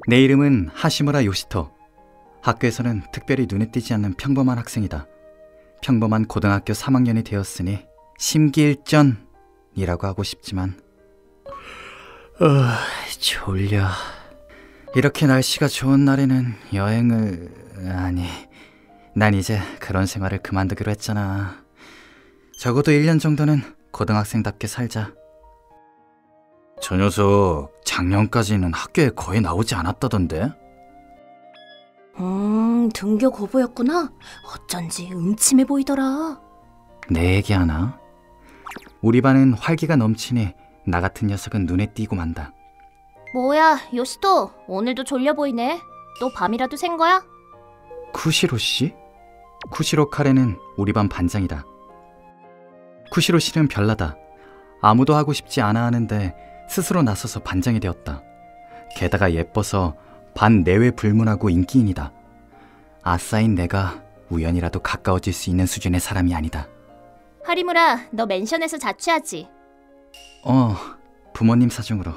내 이름은 하시무라 요시토. 학교에서는 특별히 눈에 띄지 않는 평범한 학생이다. 평범한 고등학교 3학년이 되었으니 심기일전이라고 하고 싶지만 졸려. 이렇게 날씨가 좋은 날에는 아니, 난 이제 그런 생활을 그만두기로 했잖아. 적어도 1년 정도는 고등학생답게 살자. 저 녀석 작년까지는 학교에 거의 나오지 않았다던데? 등교 거부였구나. 어쩐지 음침해 보이더라. 내 얘기하나? 우리 반은 활기가 넘치니 나 같은 녀석은 눈에 띄고 만다. 뭐야, 요시토. 오늘도 졸려 보이네. 또 밤이라도 샌 거야? 쿠시로 씨? 쿠시로 카레는 우리 반 반장이다. 쿠시로 씨는 별나다. 아무도 하고 싶지 않아 하는데 스스로 나서서 반장이 되었다. 게다가 예뻐서 반 내외 불문하고 인기인이다. 아싸인 내가 우연이라도 가까워질 수 있는 수준의 사람이 아니다. 하리무라, 너 맨션에서 자취하지? 부모님 사정으로.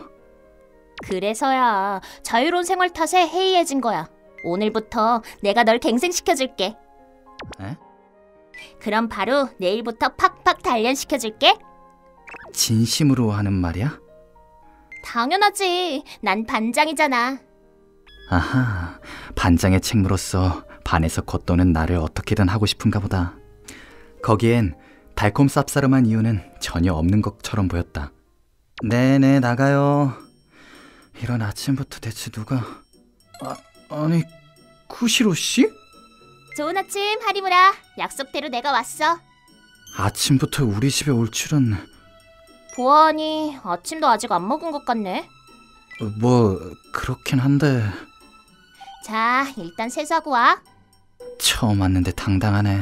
그래서야 자유로운 생활 탓에 해이해진 거야. 오늘부터 내가 널 갱생시켜줄게. 에? 그럼 바로 내일부터 팍팍 단련시켜줄게. 진심으로 하는 말이야? 당연하지. 난 반장이잖아. 아하, 반장의 책무로서 반에서 겉도는 나를 어떻게든 하고 싶은가 보다. 거기엔 달콤 쌉싸름한 이유는 전혀 없는 것처럼 보였다. 네네, 나가요. 이런 아침부터 대체 누가... 아니, 쿠시로 씨? 좋은 아침, 하리무라. 약속대로 내가 왔어. 아침부터 우리 집에 올 줄은... 보아하니 아침도 아직 안 먹은 것 같네. 뭐 그렇긴 한데... 자, 일단 세수하고 와. 처음 왔는데 당당하네.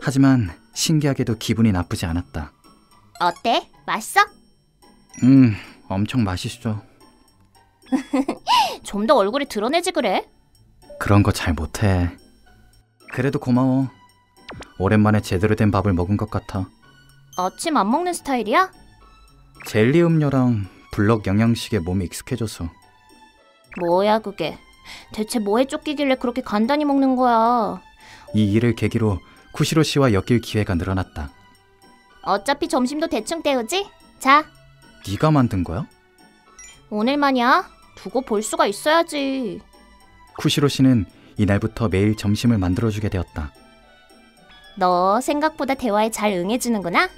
하지만 신기하게도 기분이 나쁘지 않았다. 어때? 맛있어? 엄청 맛있어. 좀 더 얼굴에 드러내지 그래? 그런 거 잘 못해. 그래도 고마워. 오랜만에 제대로 된 밥을 먹은 것 같아. 아침 안 먹는 스타일이야? 젤리 음료랑 블럭 영양식에 몸이 익숙해져서. 뭐야 그게. 대체 뭐에 쫓기길래 그렇게 간단히 먹는 거야. 이 일을 계기로 쿠시로 씨와 엮일 기회가 늘어났다. 어차피 점심도 대충 때우지? 자. 네가 만든 거야? 오늘만이야. 두고 볼 수가 있어야지. 쿠시로 씨는 이날부터 매일 점심을 만들어주게 되었다. 너 생각보다 대화에 잘 응해주는구나?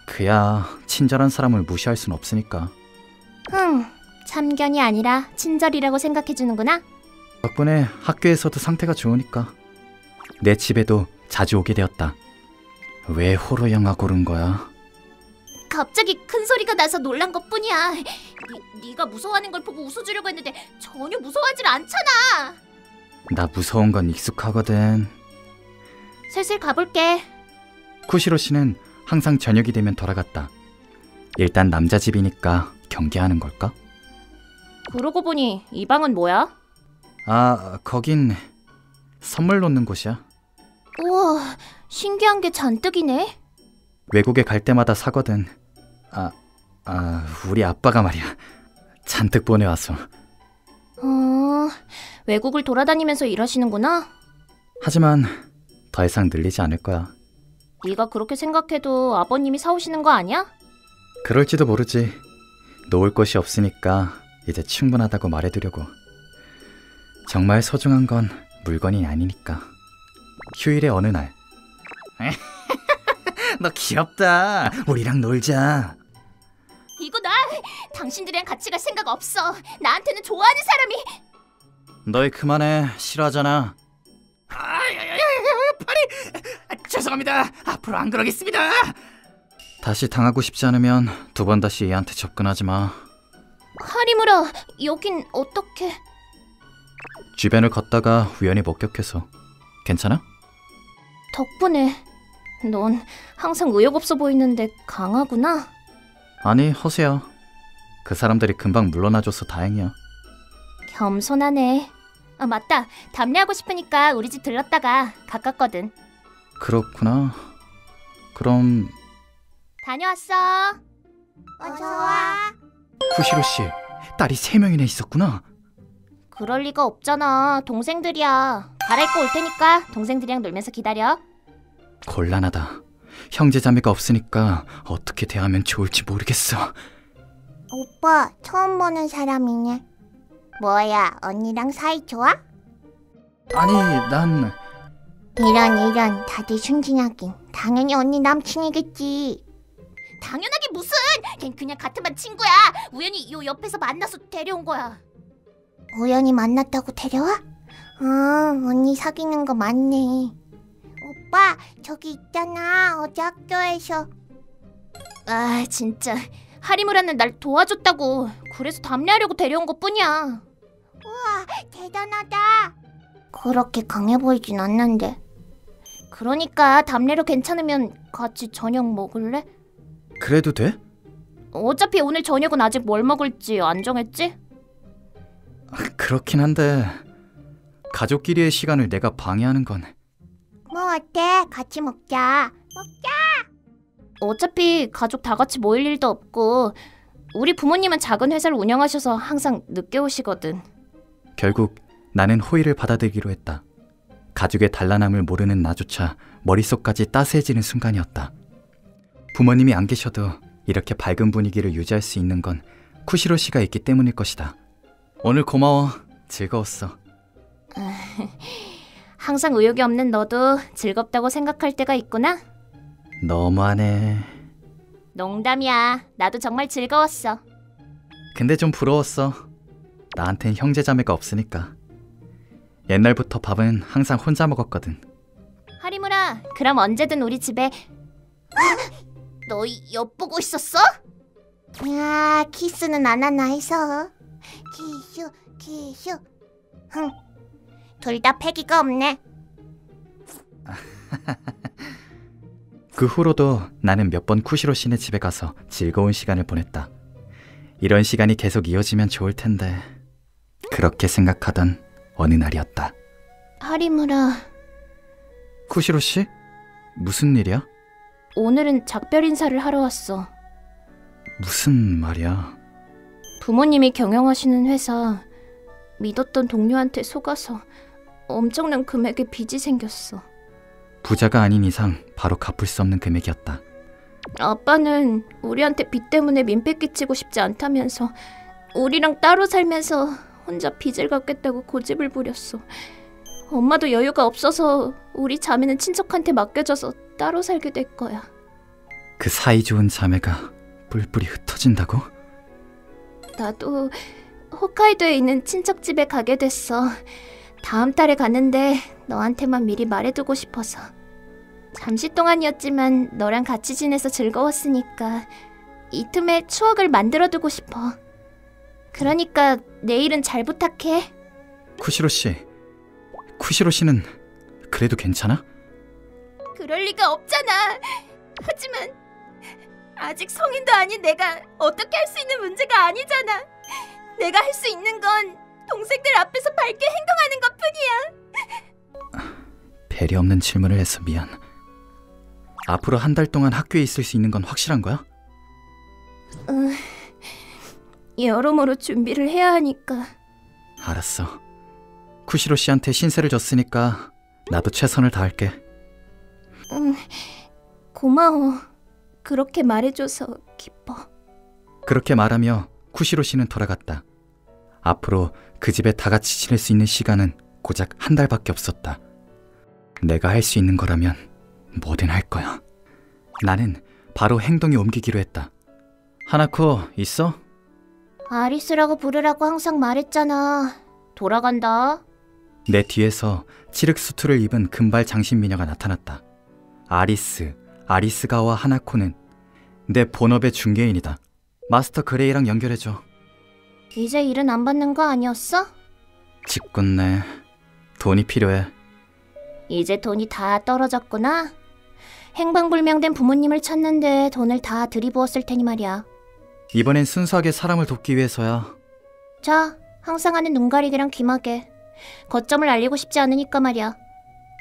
그야 친절한 사람을 무시할 순 없으니까. 참견이 아니라 친절이라고 생각해주는구나? 덕분에 학교에서도 상태가 좋으니까. 내 집에도 자주 오게 되었다. 왜 호러 영화 고른 거야? 갑자기 큰 소리가 나서 놀란 것뿐이야. 네가 무서워하는 걸 보고 웃어주려고 했는데 전혀 무서워하질 않잖아. 나 무서운 건 익숙하거든. 슬슬 가볼게. 쿠시로 씨는 항상 저녁이 되면 돌아갔다. 일단 남자 집이니까 경계하는 걸까? 그러고 보니 이 방은 뭐야? 거긴 선물 놓는 곳이야. 우와, 신기한 게 잔뜩이네. 외국에 갈 때마다 사거든. 우리 아빠가 말이야. 잔뜩 보내와서. 외국을 돌아다니면서 일하시는구나. 하지만 더 이상 늘리지 않을 거야. 네가 그렇게 생각해도 아버님이 사오시는 거 아니야? 그럴지도 모르지. 놓을 곳이 없으니까 이제 충분하다고 말해두려고. 정말 소중한 건 물건이 아니니까. 휴일의 어느 날. 너 귀엽다. 우리랑 놀자. 이거 나! 당신들이랑 같이 갈 생각 없어. 나한테는 좋아하는 사람이... 너희 그만해. 싫어하잖아. 팔이! 죄송합니다. 앞으로 안 그러겠습니다. 다시 당하고 싶지 않으면 두 번 다시 얘한테 접근하지 마. 하리무라, 여긴 어떻게... 주변을 걷다가 우연히 목격해서. 괜찮아? 덕분에 넌 항상 의욕 없어 보이는데 강하구나. 아니, 허세야. 그 사람들이 금방 물러나줘서 다행이야. 겸손하네. 맞다. 담례하고 싶으니까 우리 집 들렀다가 가깝거든. 그렇구나. 그럼... 다녀왔어. 어서와. 쿠시로 씨, 딸이 3명이나 있었구나. 그럴 리가 없잖아. 동생들이야. 갈아입고 올 테니까 동생들이랑 놀면서 기다려. 곤란하다. 형제자매가 없으니까 어떻게 대하면 좋을지 모르겠어. 오빠, 처음 보는 사람이네. 뭐야, 언니랑 사이 좋아? 아니, 난... 이런, 다들 순진하긴. 당연히 언니 남친이겠지. 당연하게 무슨! 걘 그냥 같은 반 친구야. 우연히 요 옆에서 만나서 데려온 거야. 우연히 만났다고 데려와? 언니 사귀는 거 맞네. 오빠, 저기 있잖아. 어제 학교에서. 아, 진짜. 하리무라는 날 도와줬다고. 그래서 담례하려고 데려온 것뿐이야. 우와, 대단하다. 그렇게 강해 보이진 않는데. 그러니까 담례로 괜찮으면 같이 저녁 먹을래? 그래도 돼? 어차피 오늘 저녁은 아직 뭘 먹을지 안 정했지? 그렇긴 한데 가족끼리의 시간을 내가 방해하는 건... 뭐 어때? 같이 먹자. 어차피 가족 다 같이 모일 일도 없고 우리 부모님은 작은 회사를 운영하셔서 항상 늦게 오시거든. 결국 나는 호의를 받아들이기로 했다. 가족의 단란함을 모르는 나조차 머릿속까지 따스해지는 순간이었다. 부모님이 안 계셔도 이렇게 밝은 분위기를 유지할 수 있는 건 쿠시로 씨가 있기 때문일 것이다. 오늘 고마워. 즐거웠어. 항상 의욕이 없는 너도 즐겁다고 생각할 때가 있구나? 너무하네. 농담이야. 나도 정말 즐거웠어. 근데 좀 부러웠어. 나한텐 형제자매가 없으니까. 옛날부터 밥은 항상 혼자 먹었거든. 하리무라, 그럼 언제든 우리 집에... 너 엿보고 있었어? 야, 키스는 안 하나 해서. 키슈. 둘 다 패기가 없네. 그 후로도 나는 몇 번 쿠시로 씨네 집에 가서 즐거운 시간을 보냈다. 이런 시간이 계속 이어지면 좋을 텐데 그렇게 생각하던 어느 날이었다. 하리무라, 쿠시로 씨? 무슨 일이야? 오늘은 작별 인사를 하러 왔어. 무슨 말이야? 부모님이 경영하시는 회사 믿었던 동료한테 속아서 엄청난 금액의 빚이 생겼어. 부자가 아닌 이상 바로 갚을 수 없는 금액이었다. 아빠는 우리한테 빚 때문에 민폐 끼치고 싶지 않다면서 우리랑 따로 살면서 혼자 빚을 갚겠다고 고집을 부렸어. 엄마도 여유가 없어서 우리 자매는 친척한테 맡겨져서 따로 살게 될 거야. 그 사이좋은 자매가 뿔뿔이 흩어진다고? 나도 홋카이도에 있는 친척 집에 가게 됐어. 다음 달에 가는데 너한테만 미리 말해두고 싶어서. 잠시 동안이었지만 너랑 같이 지내서 즐거웠으니까 이 틈에 추억을 만들어두고 싶어. 그러니까 내일은 잘 부탁해. 쿠시로 씨, 쿠시로 씨는 그래도 괜찮아? 그럴 리가 없잖아. 하지만 아직 성인도 아닌 내가 어떻게 할 수 있는 문제가 아니잖아. 내가 할 수 있는 건 동생들 앞에서 밝게 행동하는 것뿐이야. 배려 없는 질문을 해서 미안. 앞으로 한 달 동안 학교에 있을 수 있는 건 확실한 거야? 여러모로 준비를 해야 하니까. 알았어. 쿠시로 씨한테 신세를 졌으니까 나도 최선을 다할게. 고마워. 그렇게 말해줘서 기뻐. 그렇게 말하며 쿠시로 씨는 돌아갔다. 앞으로 그 집에 다 같이 지낼 수 있는 시간은 고작 한 달밖에 없었다. 내가 할 수 있는 거라면 뭐든 할 거야. 나는 바로 행동에 옮기기로 했다. 하나코 있어? 아리스라고 부르라고 항상 말했잖아. 돌아간다. 내 뒤에서 칠흑 수트를 입은 금발 장신미녀가 나타났다. 아리스가와 하나코는 내 본업의 중개인이다. 마스터 그레이랑 연결해줘. 이제 일은 안 받는 거 아니었어? 직군네. 돈이 필요해. 이제 돈이 다 떨어졌구나. 행방불명된 부모님을 찾는데 돈을 다 들이부었을 테니 말이야. 이번엔 순수하게 사람을 돕기 위해서야. 자, 항상 하는 눈가리기랑 귀마개. 거점을 알리고 싶지 않으니까 말이야.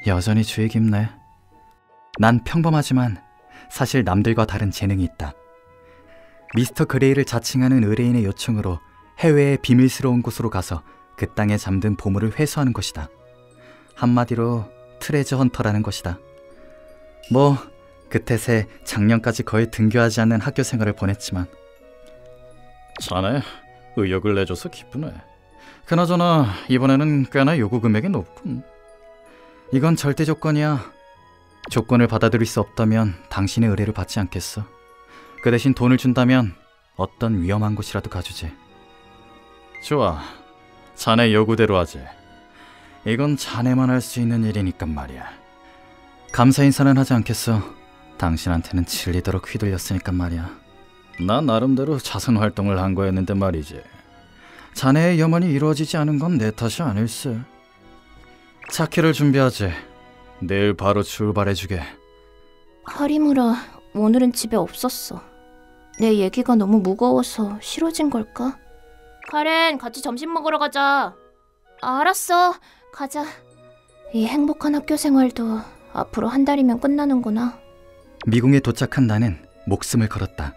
여전히 주의 깊네. 난 평범하지만 사실 남들과 다른 재능이 있다. 미스터 그레이를 자칭하는 의뢰인의 요청으로 해외의 비밀스러운 곳으로 가서 그 땅에 잠든 보물을 회수하는 것이다. 한마디로 트레저 헌터라는 것이다. 뭐 그 탓에 작년까지 거의 등교하지 않는 학교 생활을 보냈지만. 자네 의욕을 내줘서 기쁘네. 그나저나 이번에는 꽤나 요구 금액이 높군. 이건 절대 조건이야. 조건을 받아들일 수 없다면 당신의 의뢰를 받지 않겠어. 그 대신 돈을 준다면 어떤 위험한 곳이라도 가주지. 좋아, 자네 요구대로 하지. 이건 자네만 할 수 있는 일이니까 말이야. 감사 인사는 하지 않겠어. 당신한테는 질리도록 휘둘렸으니까 말이야. 나 나름대로 자선 활동을 한 거였는데 말이지. 자네의 염원이 이루어지지 않은 건 내 탓이 아닐세. 차키를 준비하지. 내일 바로 출발해주게. 하리무라, 오늘은 집에 없었어. 내 얘기가 너무 무거워서 싫어진 걸까? 카렌, 같이 점심 먹으러 가자. 알았어, 가자. 이 행복한 학교 생활도 앞으로 한 달이면 끝나는구나. 미궁에 도착한 나는 목숨을 걸었다.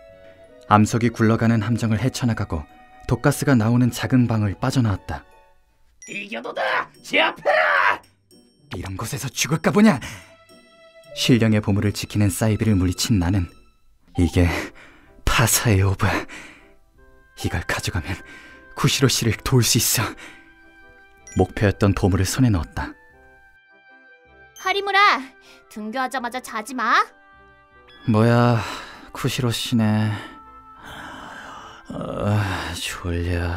암석이 굴러가는 함정을 헤쳐나가고 독가스가 나오는 작은 방을 빠져나왔다. 이겨도다! 제압해라! 이런 곳에서 죽을까 보냐! 신령의 보물을 지키는 사이비를 물리친 나는 이게 파사의 오브. 이걸 가져가면 구시로 씨를 도울 수 있어. 목표였던 보물을 손에 넣었다. 하리무라, 등교하자마자 자지 마. 뭐야, 쿠시로 씨네. 졸려.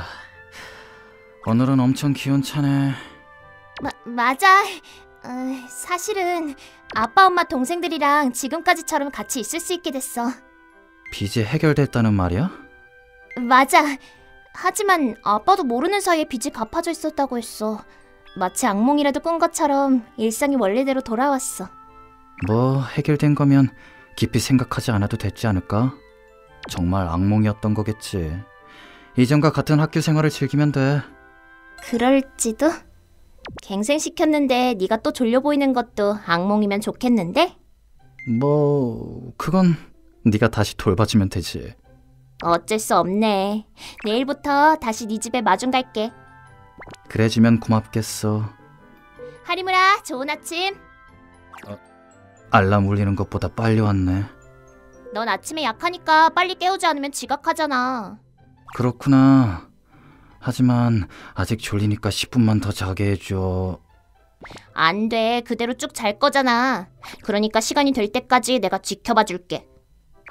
오늘은 엄청 기운차네. 맞아. 사실은 아빠 엄마 동생들이랑 지금까지처럼 같이 있을 수 있게 됐어. 빚이 해결됐다는 말이야? 맞아. 하지만 아빠도 모르는 사이에 빚이 갚아져 있었다고 했어. 마치 악몽이라도 꾼 것처럼 일상이 원래대로 돌아왔어. 뭐 해결된 거면 깊이 생각하지 않아도 됐지 않을까? 정말 악몽이었던 거겠지. 이전과 같은 학교 생활을 즐기면 돼. 그럴지도? 갱생시켰는데 네가 또 졸려 보이는 것도 악몽이면 좋겠는데? 뭐 그건 네가 다시 돌봐주면 되지. 어쩔 수 없네. 내일부터 다시 네 집에 마중 갈게. 그래주면 고맙겠어. 하리무라, 좋은 아침. 알람 울리는 것보다 빨리 왔네. 넌 아침에 약하니까 빨리 깨우지 않으면 지각하잖아. 그렇구나. 하지만 아직 졸리니까 10분만 더 자게 해줘. 안 돼. 그대로 쭉 잘 거잖아. 그러니까 시간이 될 때까지 내가 지켜봐 줄게.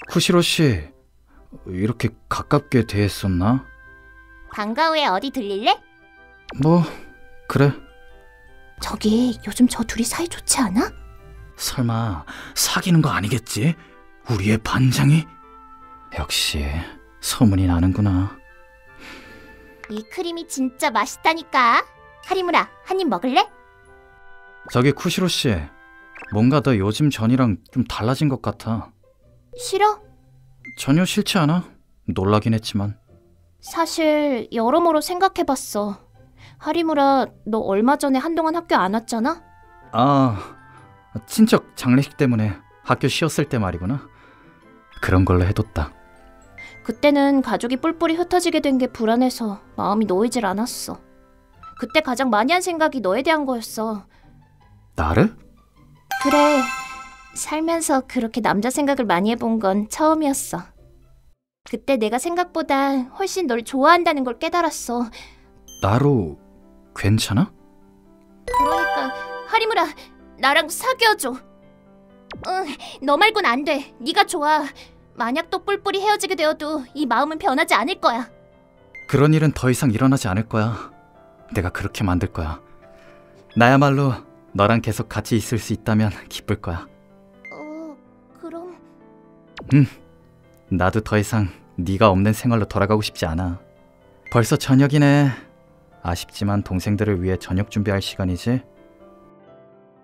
쿠시로 씨, 이렇게 가깝게 대했었나? 방과 후에 어디 들릴래? 뭐 그래. 저기 요즘 저 둘이 사이 좋지 않아? 설마 사귀는 거 아니겠지? 우리의 반장이? 역시 소문이 나는구나. 이 크림이 진짜 맛있다니까. 하리무라, 한 입 먹을래? 저기 쿠시로 씨, 뭔가 너 요즘 전이랑 좀 달라진 것 같아. 싫어? 전혀 싫지 않아. 놀라긴 했지만. 사실 여러모로 생각해봤어. 하리무라, 너 얼마 전에 한동안 학교 안 왔잖아? 아, 친척 장례식 때문에 학교 쉬었을 때 말이구나. 그런 걸로 해뒀다. 그때는 가족이 뿔뿔이 흩어지게 된 게 불안해서 마음이 놓이질 않았어. 그때 가장 많이 한 생각이 너에 대한 거였어. 나를? 그래, 살면서 그렇게 남자 생각을 많이 해본 건 처음이었어. 그때 내가 생각보다 훨씬 널 좋아한다는 걸 깨달았어. 나로 괜찮아? 그러니까 하리무라, 나랑 사귀어줘. 응, 너 말곤 안 돼. 네가 좋아. 만약 또 뿔뿔이 헤어지게 되어도 이 마음은 변하지 않을 거야. 그런 일은 더 이상 일어나지 않을 거야. 내가 그렇게 만들 거야. 나야말로 너랑 계속 같이 있을 수 있다면 기쁠 거야. 그럼... 나도 더 이상 네가 없는 생활로 돌아가고 싶지 않아. 벌써 저녁이네. 아쉽지만 동생들을 위해 저녁 준비할 시간이지?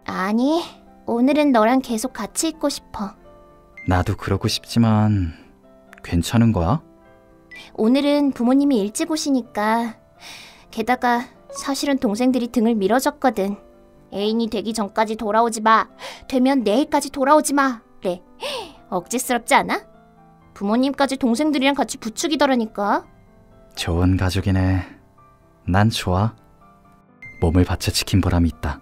아니, 오늘은 너랑 계속 같이 있고 싶어. 나도 그러고 싶지만 괜찮은 거야? 오늘은 부모님이 일찍 오시니까. 게다가 사실은 동생들이 등을 밀어줬거든. 애인이 되기 전까지 돌아오지 마. 되면 내일까지 돌아오지 마. 그래. 억지스럽지 않아? 부모님까지 동생들이랑 같이 부추기더라니까. 좋은 가족이네. 난 좋아. 몸을 바쳐 지킨 보람이 있다.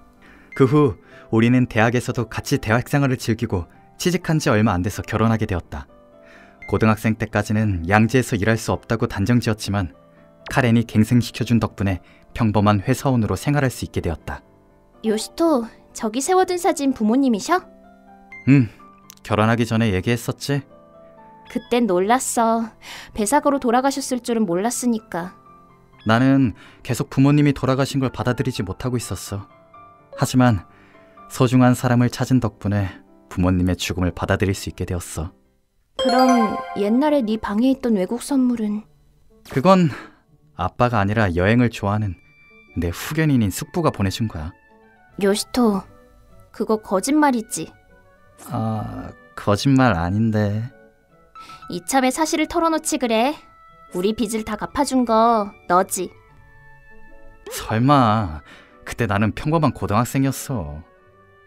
그 후 우리는 대학에서도 같이 대학 생활을 즐기고 취직한 지 얼마 안 돼서 결혼하게 되었다. 고등학생 때까지는 양지에서 일할 수 없다고 단정지었지만 카렌이 갱생시켜준 덕분에 평범한 회사원으로 생활할 수 있게 되었다. 요시토, 저기 세워둔 사진 부모님이셔? 결혼하기 전에 얘기했었지? 그땐 놀랐어. 배사고로 돌아가셨을 줄은 몰랐으니까. 나는 계속 부모님이 돌아가신 걸 받아들이지 못하고 있었어. 하지만 소중한 사람을 찾은 덕분에 부모님의 죽음을 받아들일 수 있게 되었어. 그럼 옛날에 네 방에 있던 외국 선물은? 그건 아빠가 아니라 여행을 좋아하는 내 후견인인 숙부가 보내준 거야. 요시토, 그거 거짓말이지? 거짓말 아닌데. 이참에 사실을 털어놓지 그래. 우리 빚을 다 갚아준 거 너지? 설마 그때 나는 평범한 고등학생이었어.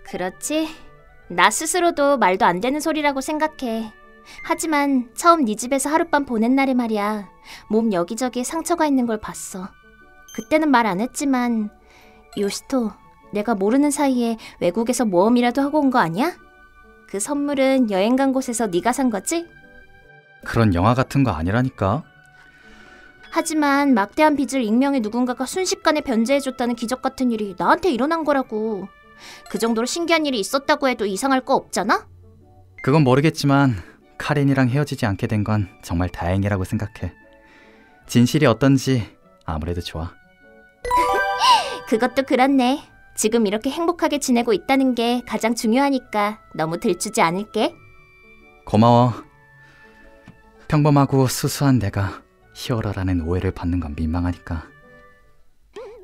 그렇지. 나 스스로도 말도 안 되는 소리라고 생각해. 하지만 처음 네 집에서 하룻밤 보낸 날에 말이야, 몸 여기저기에 상처가 있는 걸 봤어. 그때는 말 안 했지만 요시토, 내가 모르는 사이에 외국에서 모험이라도 하고 온 거 아니야? 그 선물은 여행 간 곳에서 네가 산 거지? 그런 영화 같은 거 아니라니까. 하지만 막대한 빚을 익명의 누군가가 순식간에 변제해줬다는 기적 같은 일이 나한테 일어난 거라고. 그 정도로 신기한 일이 있었다고 해도 이상할 거 없잖아? 그건 모르겠지만 카렌이랑 헤어지지 않게 된 건 정말 다행이라고 생각해. 진실이 어떤지 아무래도 좋아. 그것도 그렇네. 지금 이렇게 행복하게 지내고 있다는 게 가장 중요하니까 너무 들추지 않을게. 고마워. 평범하고 수수한 내가 히어로라는 오해를 받는 건 민망하니까.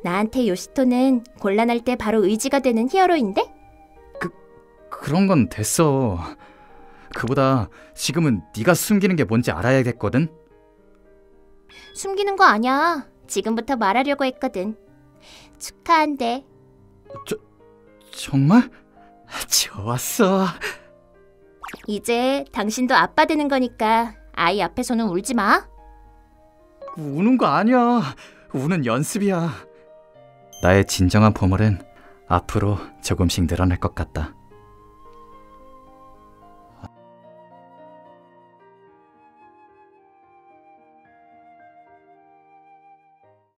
나한테 요시토는 곤란할 때 바로 의지가 되는 히어로인데? 그런 건 됐어. 그보다 지금은 네가 숨기는 게 뭔지 알아야겠거든. 숨기는 거 아니야. 지금부터 말하려고 했거든. 축하한대. 정말? 좋았어. 이제 당신도 아빠 되는 거니까 아이 앞에서는 울지 마. 우는 거 아니야. 우는 연습이야. 나의 진정한 보물은 앞으로 조금씩 늘어날 것 같다.